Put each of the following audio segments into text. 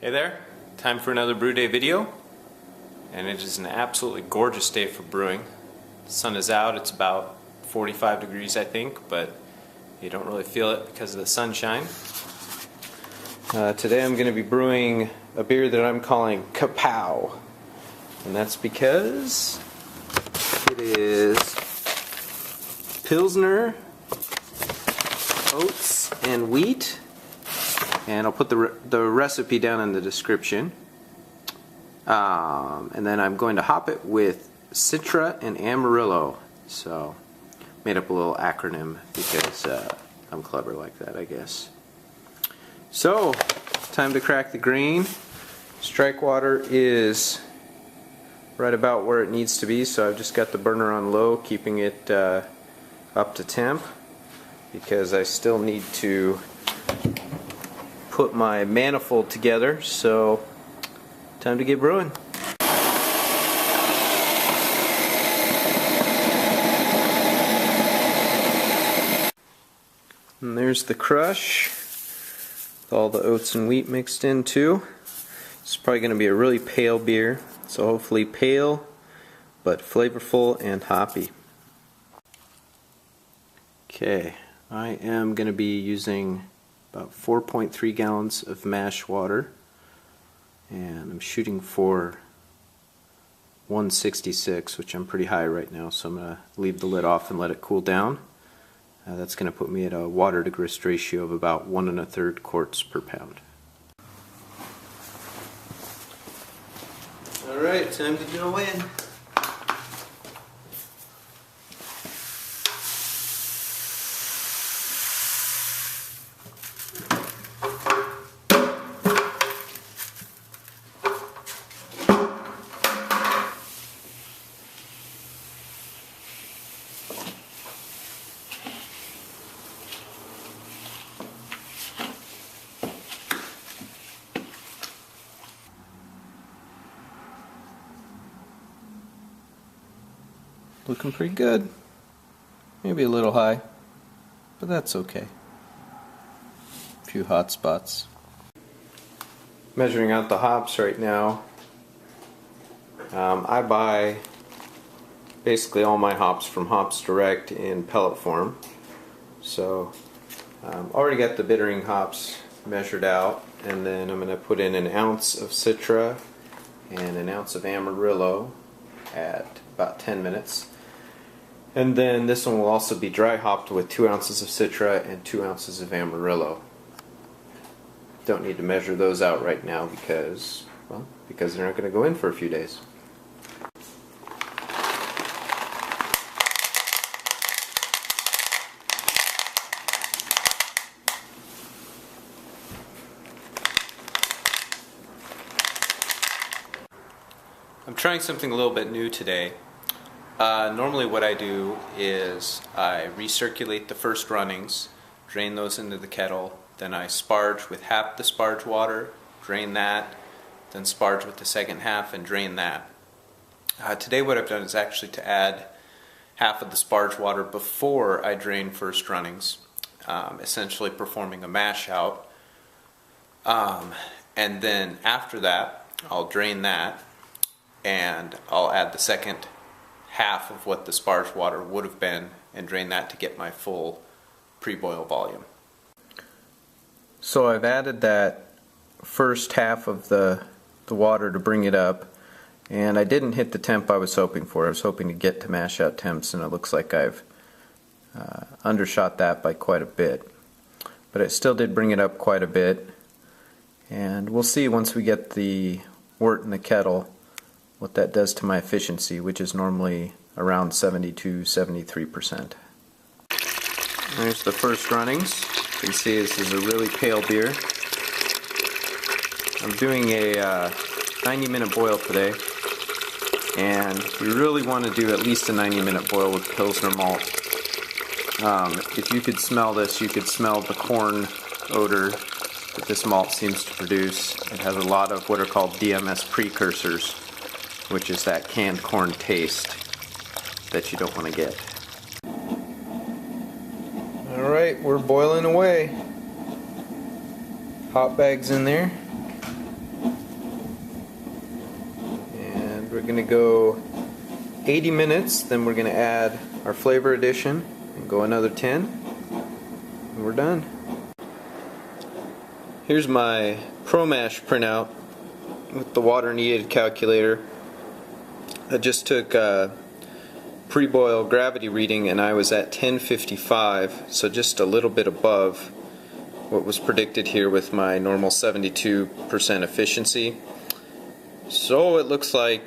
Hey there, time for another Brewday video, and it is an absolutely gorgeous day for brewing. The sun is out, it's about 45 degrees I think, but you don't really feel it because of the sunshine. Today I'm going to be brewing a beer that I'm calling CA-POW, and that's because it is Pilsener, oats, and wheat. And I'll put the recipe down in the description. And then I'm going to hop it with Citra and Amarillo. So, made up a little acronym because I'm clever like that, I guess. So, time to crack the grain. Strike water is right about where it needs to be, so I've just got the burner on low, keeping it up to temp, because I still need to put my manifold together, so time to get brewing. And there's the crush with all the oats and wheat mixed in too. It's probably going to be a really pale beer, so hopefully pale but flavorful and hoppy. Okay, I am going to be using about 4.3 gallons of mash water, and I'm shooting for 166, which I'm pretty high right now, so I'm going to leave the lid off and let it cool down. That's going to put me at a water to grist ratio of about 1 1/3 quarts per pound. Alright, time to go in. Looking pretty good. Maybe a little high, but that's okay. A few hot spots. Measuring out the hops right now. I buy basically all my hops from Hops Direct in pellet form. So already got the bittering hops measured out, and then I'm going to put in 1 ounce of Citra and 1 ounce of Amarillo at about 10 minutes. And then this one will also be dry hopped with 2 ounces of Citra and 2 ounces of Amarillo. Don't need to measure those out right now because they're not going to go in for a few days. I'm trying something a little bit new today. Normally what I do is I recirculate the first runnings, drain those into the kettle, then I sparge with half the sparge water, drain that, then sparge with the second half and drain that. Today what I've done is actually to add half of the sparge water before I drain first runnings, essentially performing a mash out. And then after that I'll drain that and I'll add the second half of what the sparge water would have been and drain that to get my full pre-boil volume. So I've added that first half of the water to bring it up, and I didn't hit the temp I was hoping for. I was hoping to get to mash out temps, and it looks like I've undershot that by quite a bit. But it still did bring it up quite a bit, and we'll see once we get the wort in the kettle what that does to my efficiency, which is normally around 70–73%. There's the first runnings. You can see this is a really pale beer. I'm doing a 90-minute boil today, and we really want to do at least a 90-minute boil with Pilsner malt. If you could smell this, you could smell the corn odor that this malt seems to produce. It has a lot of what are called DMS precursors, which is that canned corn taste that you don't want to get. Alright, we're boiling away. Hop bags in there. going to go 80 minutes, then we're going to add our flavor addition and go another 10, and we're done. Here's my ProMash printout with the water needed calculator. I just took a pre-boil gravity reading and I was at 1055, so just a little bit above what was predicted here with my normal 72% efficiency. So it looks like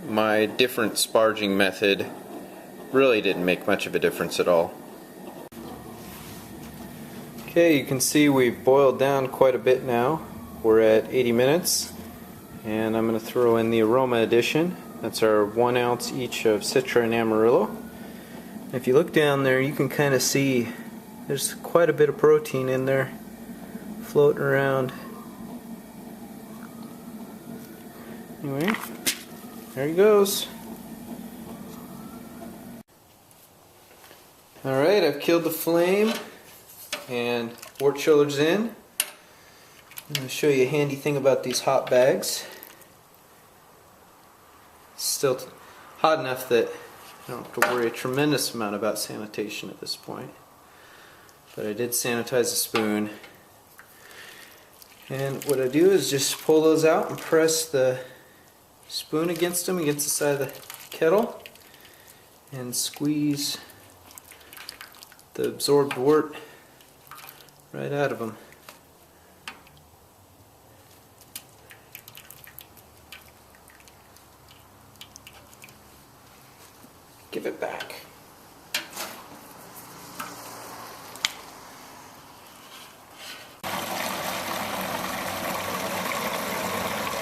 my different sparging method really didn't make much of a difference at all. Okay, you can see we've boiled down quite a bit now. We're at 80 minutes, and I'm going to throw in the aroma addition. That's our 1 ounce each of Citra and Amarillo. If you look down there, you can kind of see there's quite a bit of protein in there floating around. Anyway, there he goes. Alright, I've killed the flame and wort chiller's in. I'm going to show you a handy thing about these hot bags. It's still hot enough that I don't have to worry a tremendous amount about sanitation at this point. But I did sanitize the spoon. And what I do is just pull those out and press the spoon against them, against the side of the kettle, and squeeze the absorbed wort right out of them. Give it back.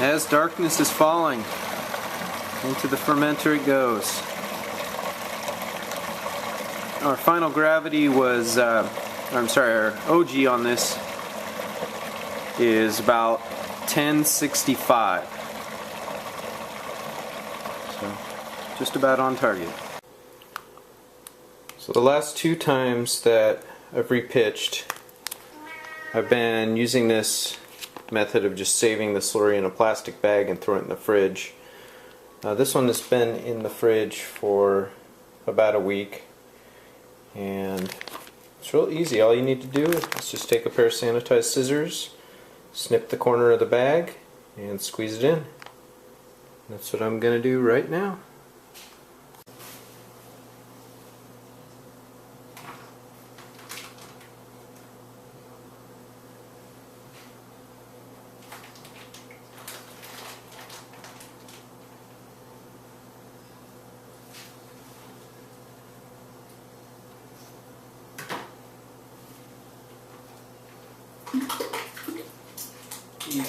As darkness is falling, into the fermenter it goes. Our final gravity was, our OG on this is about 1065. So, just about on target. So the last 2 times that I've repitched, I've been using this method of just saving the slurry in a plastic bag and throwing it in the fridge. This one has been in the fridge for about a week, and it's real easy. All you need to do is just take a pair of sanitized scissors, snip the corner of the bag, and squeeze it in. That's what I'm going to do right now. You